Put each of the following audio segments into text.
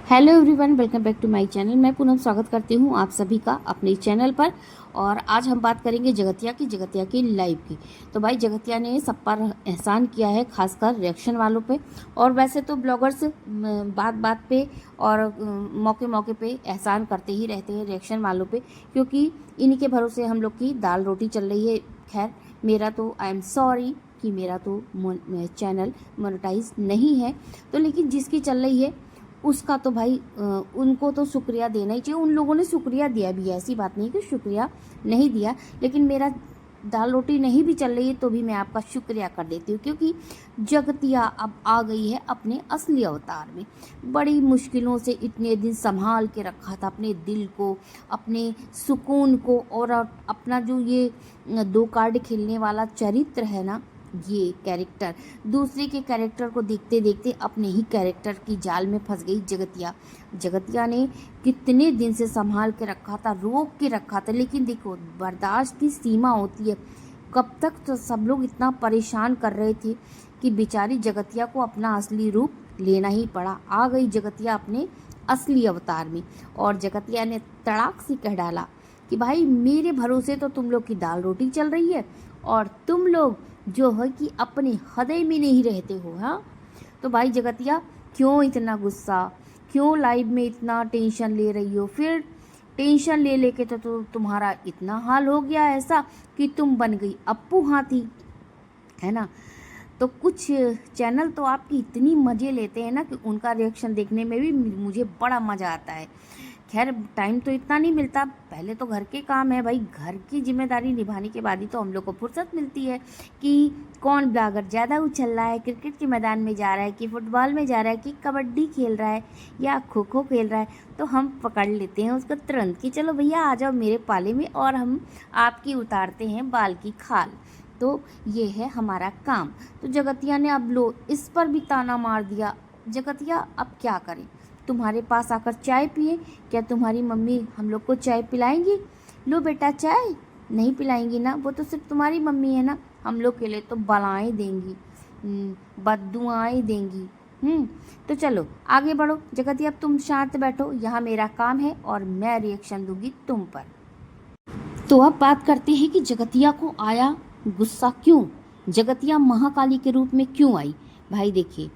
Hello everyone, welcome back to my channel. मैं पूनम स्वागत करती हूँ आप सभी का अपने चैनल पर। और आज हम बात करेंगे जगतिया की लाइव की। तो भाई जगतिया ने सब पर एहसान किया है, खासकर रिएक्शन वालों पे। और वैसे तो ब्लॉगर्स बात बात पे और मौके मौके पे एहसान करते ही रहते हैं रिएक्शन वालों पे, क्योंकि इन्हीं के भरोसे हम लोग की दाल रोटी चल रही है। खैर, मेरा तो आई एम सॉरी कि मेरा तो चैनल मोनेटाइज नहीं है, तो लेकिन जिसकी चल रही है उसका तो भाई उनको तो शुक्रिया देना ही चाहिए। उन लोगों ने शुक्रिया दिया भी है, ऐसी बात नहीं कि शुक्रिया नहीं दिया, लेकिन मेरा दाल रोटी नहीं भी चल रही है तो भी मैं आपका शुक्रिया कर देती हूँ, क्योंकि जगतिया अब आ गई है अपने असली अवतार में। बड़ी मुश्किलों से इतने दिन संभाल के रखा था अपने दिल को, अपने सुकून को, और अपना जो ये दो कार्ड खेलने वाला चरित्र है ना, ये कैरेक्टर, दूसरे के कैरेक्टर को देखते देखते अपने ही कैरेक्टर की जाल में फंस गई जगतिया ने कितने दिन से संभाल के रखा था, रोक के रखा था, लेकिन देखो बर्दाश्त की सीमा होती है। कब तक तो सब लोग इतना परेशान कर रहे थे कि बेचारी जगतिया को अपना असली रूप लेना ही पड़ा। आ गई जगतिया अपने असली अवतार में, और जगतिया ने तड़ाक से कह डाला कि भाई मेरे भरोसे तो तुम लोग की दाल रोटी चल रही है, और तुम लोग जो है कि अपने हृदय में नहीं रहते हो। हाँ, तो भाई जगतिया क्यों इतना गुस्सा, क्यों लाइव में इतना टेंशन ले रही हो? फिर टेंशन ले लेके तो तुम्हारा इतना हाल हो गया ऐसा कि तुम बन गई अप्पू हाथी, है ना। तो कुछ चैनल तो आपकी इतनी मज़े लेते हैं ना कि उनका रिएक्शन देखने में भी मुझे बड़ा मज़ा आता है। खैर, टाइम तो इतना नहीं मिलता, पहले तो घर के काम है भाई, घर की जिम्मेदारी निभाने के बाद ही तो हम लोग को फुर्सत मिलती है कि कौन ब्लॉगर ज़्यादा उछल रहा है, क्रिकेट के मैदान में जा रहा है कि फुटबॉल में जा रहा है कि कबड्डी खेल रहा है या खो खो खेल रहा है। तो हम पकड़ लेते हैं उसको तुरंत कि चलो भैया आ जाओ मेरे पाले में, और हम आपकी उतारते हैं बाल की खाल। तो ये है हमारा काम। तो जगतिया ने अब लो इस पर भी ताना मार दिया। जगतिया अब क्या करें, तुम्हारे पास आकर चाय पिए? क्या तुम्हारी मम्मी हम लोग को चाय पिलाएंगी? लो बेटा चाय। नहीं पिलाएंगी ना, वो तो सिर्फ तुम्हारी मम्मी है ना, हम लोग के लिए तो बलाएं देंगी, बद्दुआएं देंगी। तो चलो आगे बढ़ो जगतिया, अब तुम शांत बैठो, यहाँ मेरा काम है और मैं रिएक्शन दूंगी तुम पर। तो अब बात करते हैं कि जगतिया को आया गुस्सा क्यों, जगतिया महाकाली के रूप में क्यों आई। भाई देखिए,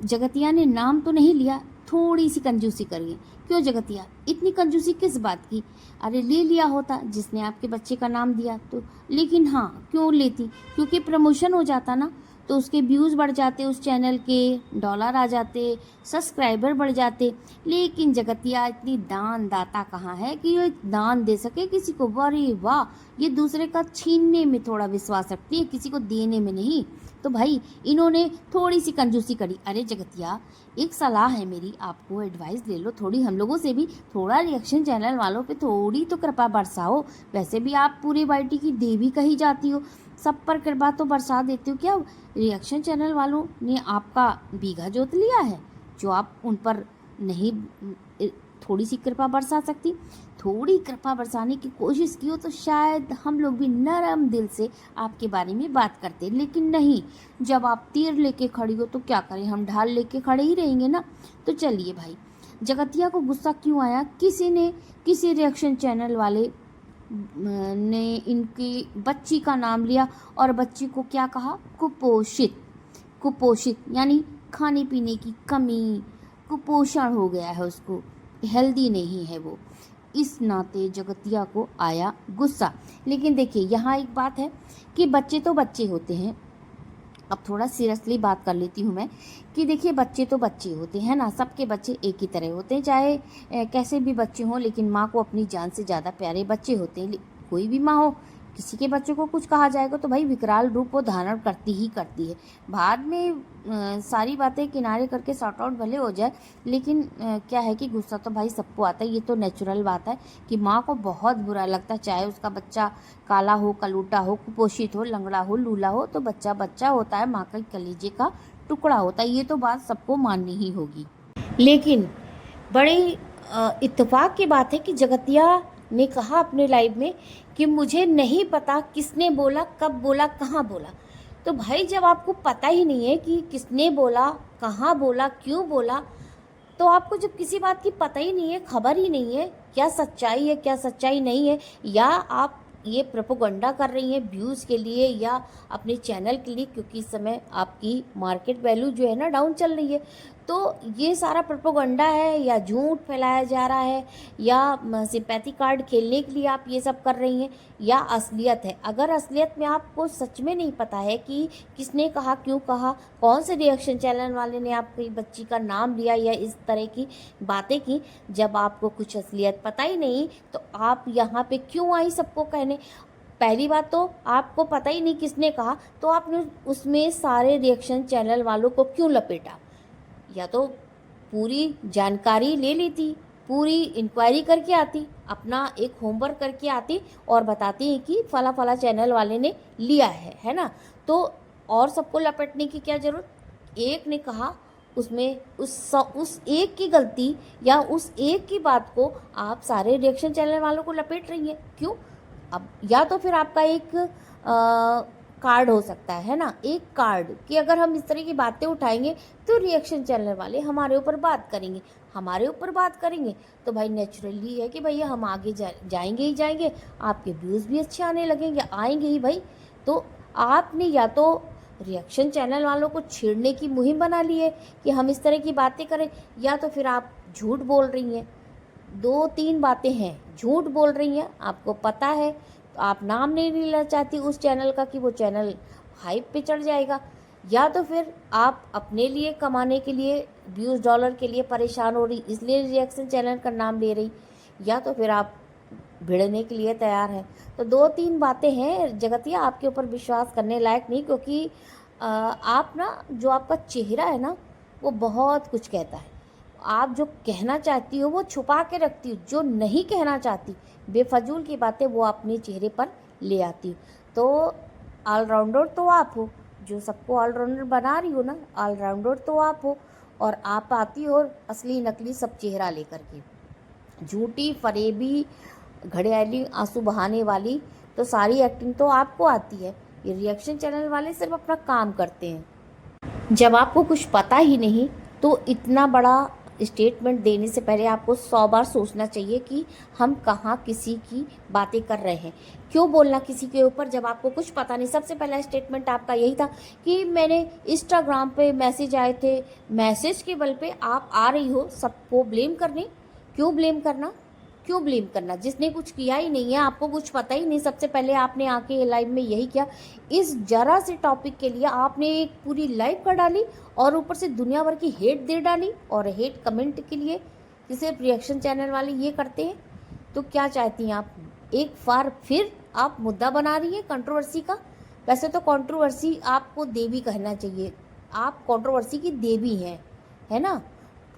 जगतिया ने नाम तो नहीं लिया, थोड़ी सी कंजूसी करिए। क्यों जगतिया इतनी कंजूसी किस बात की? अरे ले लिया होता जिसने आपके बच्चे का नाम दिया तो, लेकिन हाँ क्यों लेती, क्योंकि प्रमोशन हो जाता ना, तो उसके व्यूज़ बढ़ जाते, उस चैनल के डॉलर आ जाते, सब्सक्राइबर बढ़ जाते। लेकिन जगतिया इतनी दान दाता कहाँ है कि ये दान दे सके किसी को? अरे वाह, ये दूसरे का छीनने में थोड़ा विश्वास रखती है, किसी को देने में नहीं। तो भाई इन्होंने थोड़ी सी कंजूसी करी। अरे जगतिया, एक सलाह है मेरी, आपको एडवाइस ले लो थोड़ी, हम लोगों से भी थोड़ा रिएक्शन चैनल वालों पे थोड़ी तो कृपा बरसाओ। वैसे भी आप पूरी वाइटी की देवी कही जाती हो, सब पर कृपा तो बरसा देती हो। क्या रिएक्शन चैनल वालों ने आपका बीघा जोत लिया है जो आप उन पर नहीं थोड़ी सी कृपा बरसा सकती? थोड़ी कृपा बरसाने की कोशिश की हो तो शायद हम लोग भी नरम दिल से आपके बारे में बात करते, लेकिन नहीं, जब आप तीर लेके खड़ी हो तो क्या करें, हम ढाल लेके खड़े ही रहेंगे ना। तो चलिए भाई, जगतिया को गुस्सा क्यों आया? किसी रिएक्शन चैनल वाले ने इनकी बच्ची का नाम लिया और बच्ची को क्या कहा? कुपोषित यानी खाने पीने की कमी, कुपोषण हो गया है उसको, हेल्दी नहीं है वो। इस नाते जगतिया को आया गुस्सा। लेकिन देखिए यहाँ एक बात है कि बच्चे तो बच्चे होते हैं। अब थोड़ा सीरियसली बात कर लेती हूँ मैं कि देखिए बच्चे तो बच्चे होते हैं ना, सबके बच्चे एक ही तरह होते हैं, चाहे कैसे भी बच्चे हों, लेकिन माँ को अपनी जान से ज़्यादा प्यारे बच्चे होते हैं। कोई भी माँ हो, किसी के बच्चे को कुछ कहा जाएगा तो भाई विकराल रूप वो धारण करती ही करती है। बाद में सारी बातें किनारे करके सॉर्ट आउट भले हो जाए, लेकिन क्या है कि गुस्सा तो भाई सबको आता है। ये तो नेचुरल बात है कि माँ को बहुत बुरा लगता है, चाहे उसका बच्चा काला हो, कलूटा हो, कुपोषित हो, लंगड़ा हो, लूला हो, तो बच्चा बच्चा होता है, माँ का कलेजे का टुकड़ा होता है। ये तो बात सबको माननी ही होगी। लेकिन बड़े इत्तेफाक की बात है कि जगतिया ने कहा अपने लाइव में कि मुझे नहीं पता किसने बोला, कब बोला, कहाँ बोला। तो भाई जब आपको पता ही नहीं है कि किसने बोला, कहाँ बोला, क्यों बोला, तो आपको जब किसी बात की पता ही नहीं है, खबर ही नहीं है, क्या सच्चाई है क्या सच्चाई नहीं है, या आप ये प्रोपोगंडा कर रही हैं व्यूज़ के लिए या अपने चैनल के लिए, क्योंकि इस समय आपकी मार्केट वैल्यू जो है ना डाउन चल रही है, तो ये सारा प्रोपोगंडा है या झूठ फैलाया जा रहा है या सिंपैथी कार्ड खेलने के लिए आप ये सब कर रही हैं, या असलियत है। अगर असलियत में आपको सच में नहीं पता है कि किसने कहा, क्यों कहा, कौन से रिएक्शन चैनल वाले ने आपकी बच्ची का नाम लिया या इस तरह की बातें की, जब आपको कुछ असलियत पता ही नहीं तो आप यहाँ पे क्यों आई सबको कहने। पहली बात तो आपको पता ही नहीं किसने कहा, तो आपने उसमें सारे रिएक्शन चैनल वालों को क्यों लपेटा। या तो पूरी जानकारी ले लेती, पूरी इंक्वायरी करके आती, अपना एक होमवर्क करके आती और बताती हैं कि फला फला चैनल वाले ने लिया है ना। तो और सबको लपेटने की क्या ज़रूरत। एक ने कहा, उसमें उस एक की गलती या उस एक की बात को आप सारे रिएक्शन चैनल वालों को लपेट रही हैं, क्यों। अब या तो फिर आपका एक कार्ड हो सकता है ना, एक कार्ड कि अगर हम इस तरह की बातें उठाएंगे तो रिएक्शन चैनल वाले हमारे ऊपर बात करेंगे, हमारे ऊपर बात करेंगे तो भाई नेचुरली है कि भैया हम आगे जाएंगे ही जाएंगे, आपके व्यूज़ भी अच्छे आने लगेंगे, आएंगे ही भाई। तो आपने या तो रिएक्शन चैनल वालों को छेड़ने की मुहिम बना ली है कि हम इस तरह की बातें करें, या तो फिर आप झूठ बोल रही हैं। दो तीन बातें हैं, झूठ बोल रही हैं, आपको पता है, तो आप नाम नहीं लेना चाहती उस चैनल का कि वो चैनल हाइप पे चढ़ जाएगा, या तो फिर आप अपने लिए कमाने के लिए व्यूज़ डॉलर के लिए परेशान हो रही इसलिए रिएक्शन चैनल का नाम ले रही, या तो फिर आप भिड़ने के लिए तैयार हैं। तो दो तीन बातें हैं जगतिया, आपके ऊपर विश्वास करने लायक नहीं, क्योंकि आप ना, जो आपका चेहरा है ना वो बहुत कुछ कहता है। आप जो कहना चाहती हो वो छुपा के रखती हो, जो नहीं कहना चाहती बेफजूल की बातें वो अपने चेहरे पर ले आती हो। तो ऑलराउंडर तो आप हो, जो सबको ऑलराउंडर बना रही हो ना, ऑलराउंडर तो आप हो, और आप आती हो असली नकली सब चेहरा लेकर के, झूठी फरेबी घड़ियाली आंसू बहाने वाली, तो सारी एक्टिंग तो आपको आती है। ये रिएक्शन चैनल वाले सिर्फ अपना काम करते हैं। जब आपको कुछ पता ही नहीं तो इतना बड़ा स्टेटमेंट देने से पहले आपको 100 बार सोचना चाहिए कि हम कहाँ किसी की बातें कर रहे हैं, क्यों बोलना किसी के ऊपर जब आपको कुछ पता नहीं। सबसे पहला स्टेटमेंट आपका यही था कि मैंने इंस्टाग्राम पे मैसेज आए थे, मैसेज के बल पे आप आ रही हो सबको ब्लेम करने। क्यों ब्लेम करना, क्यों ब्लेम करना, जिसने कुछ किया ही नहीं है, आपको कुछ पता ही नहीं। सबसे पहले आपने आके लाइव में यही किया, इस जरा से टॉपिक के लिए आपने एक पूरी लाइव कर डाली और ऊपर से दुनिया भर की हेट दे डाली, और हेट कमेंट के लिए सिर्फ रिएक्शन चैनल वाले ये करते हैं। तो क्या चाहती हैं आप, एक बार फिर आप मुद्दा बना रही हैं कंट्रोवर्सी का। वैसे तो कंट्रोवर्सी आपको देवी कहना चाहिए, आप कंट्रोवर्सी की देवी हैं, है ना,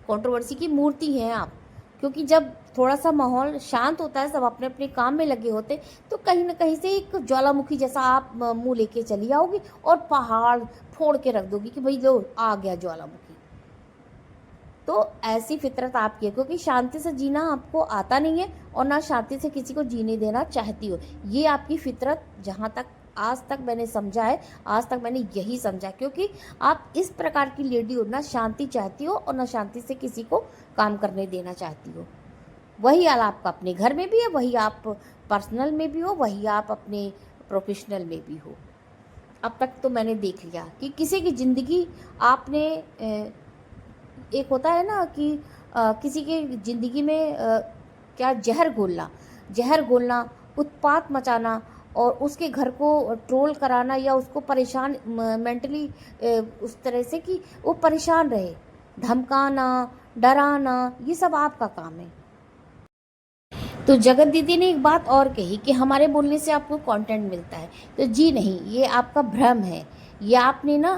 कंट्रोवर्सी की मूर्ति हैं आप। क्योंकि जब थोड़ा सा माहौल शांत होता है, सब अपने अपने काम में लगे होते, तो कहीं ना कहीं से एक ज्वालामुखी जैसा आप मुंह लेके चली आओगी और पहाड़ फोड़ के रख दोगी कि भाई लो आ गया ज्वालामुखी। तो ऐसी फितरत आपकी है, क्योंकि शांति से जीना आपको आता नहीं है और ना शांति से किसी को जीने देना चाहती हो। ये आपकी फितरत, जहाँ तक आज तक मैंने समझा है, आज तक मैंने यही समझा, क्योंकि आप इस प्रकार की लेडी हो, ना शांति चाहती हो और ना शांति से किसी को काम करने देना चाहती हो। वही हाल आपका अपने घर में भी है, वही आप पर्सनल में भी हो, वही आप अपने प्रोफेशनल में भी हो। अब तक तो मैंने देख लिया कि किसी की ज़िंदगी आपने, एक होता है ना कि किसी की ज़िंदगी में क्या जहर घोलना, उत्पात मचाना और उसके घर को ट्रोल कराना या उसको परेशान मेंटली उस तरह से कि वो परेशान रहे, धमकाना, डराना, ये सब आपका काम है। तो जगत दीदी ने एक बात और कही कि हमारे बोलने से आपको कंटेंट मिलता है, तो जी नहीं, ये आपका भ्रम है। ये आपने ना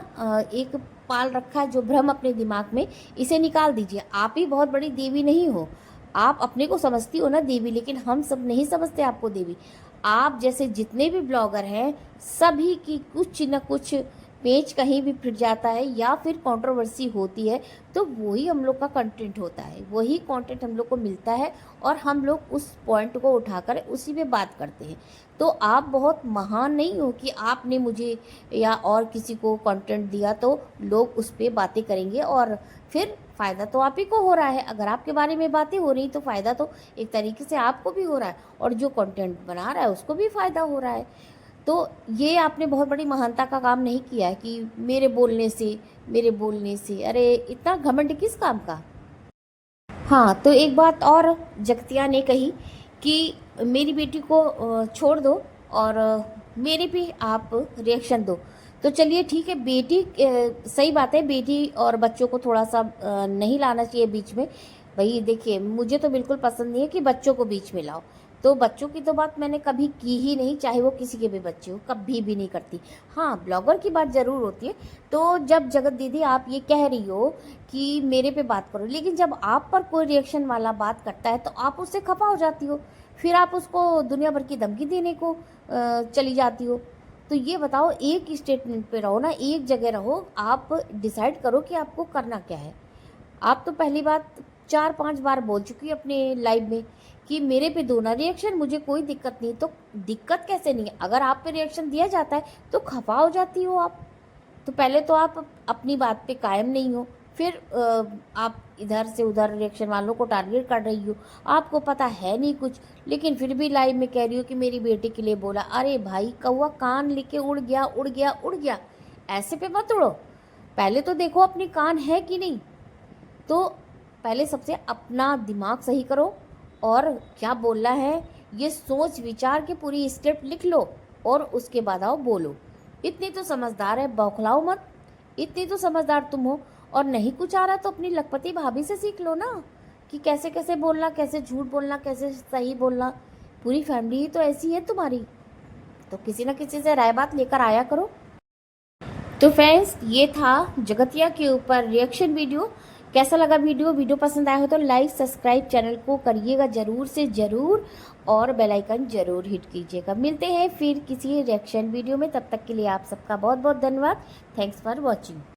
एक पाल रखा है जो भ्रम अपने दिमाग में, इसे निकाल दीजिए। आप ही बहुत बड़ी देवी नहीं हो, आप अपने को समझती हो ना देवी, लेकिन हम सब नहीं समझते आपको देवी। आप जैसे जितने भी ब्लॉगर हैं सभी की कुछ न कुछ पेज कहीं भी फिर जाता है या फिर कंट्रोवर्सी होती है, तो वही हम लोग का कंटेंट होता है, वही कंटेंट हम लोग को मिलता है और हम लोग उस पॉइंट को उठाकर उसी पे बात करते हैं। तो आप बहुत महान नहीं हो कि आपने मुझे या और किसी को कंटेंट दिया तो लोग उस पर बातें करेंगे और फिर फ़ायदा तो आप ही को हो रहा है। अगर आपके बारे में बातें हो रही तो फ़ायदा तो एक तरीके से आपको भी हो रहा है और जो कंटेंट बना रहा है उसको भी फ़ायदा हो रहा है। तो ये आपने बहुत बड़ी महानता का काम नहीं किया है कि मेरे बोलने से, अरे इतना घमंड किस काम का। हाँ, तो एक बात और जगतिया ने कही कि मेरी बेटी को छोड़ दो और मेरे पे आप रिएक्शन दो। तो चलिए ठीक है, बेटी सही बात है, बेटी और बच्चों को थोड़ा सा नहीं लाना चाहिए बीच में। भाई देखिए, मुझे तो बिल्कुल पसंद नहीं है कि बच्चों को बीच में लाओ। तो बच्चों की तो बात मैंने कभी की ही नहीं, चाहे वो किसी के भी बच्चे हो, कभी भी नहीं करती। हाँ, ब्लॉगर की बात ज़रूर होती है। तो जब जगत दीदी आप ये कह रही हो कि मेरे पे बात करो, लेकिन जब आप पर कोई रिएक्शन वाला बात करता है तो आप उससे खफा हो जाती हो, फिर आप उसको दुनिया भर की धमकी देने को चली जाती हो। तो ये बताओ, एक ही स्टेटमेंट पे रहो ना, एक जगह रहो, आप डिसाइड करो कि आपको करना क्या है। आप तो पहली बात 4-5 बार बोल चुकी है अपने लाइव में कि मेरे पे दो ना रिएक्शन, मुझे कोई दिक्कत नहीं। तो दिक्कत कैसे नहीं है? अगर आप पे रिएक्शन दिया जाता है तो खफा हो जाती हो आप। तो पहले तो आप अपनी बात पे कायम नहीं हो, फिर आप इधर से उधर रिएक्शन वालों को टारगेट कर रही हो। आपको पता है नहीं कुछ, लेकिन फिर भी लाइव में कह रही हो कि मेरी बेटी के लिए बोला। अरे भाई, कौवा कान लेके उड़ गया उड़ गया उड़ गया, ऐसे पे मत उड़ो। पहले तो देखो अपनी कान है कि नहीं। तो पहले सबसे अपना दिमाग सही करो और क्या बोलना है ये सोच विचार के पूरी स्क्रिप्ट लिख लो और उसके बाद आओ बोलो। इतनी तो समझदार है, बौखलाओ मत। इतनी तो समझदार तुम हो। और नहीं कुछ आ रहा तो अपनी लखपति भाभी से सीख लो ना कि कैसे कैसे बोलना, कैसे झूठ बोलना, कैसे सही बोलना। पूरी फैमिली ही तो ऐसी है तुम्हारी, तो किसी ना किसी से राय बात लेकर आया करो। तो फ्रेंड्स, ये था जगतिया के ऊपर रिएक्शन वीडियो। कैसा लगा वीडियो पसंद आया हो तो लाइक सब्सक्राइब चैनल को करिएगा ज़रूर से ज़रूर और बेल आइकन ज़रूर हिट कीजिएगा। मिलते हैं फिर किसी रिएक्शन वीडियो में, तब तक के लिए आप सबका बहुत बहुत धन्यवाद। Thanks for watching.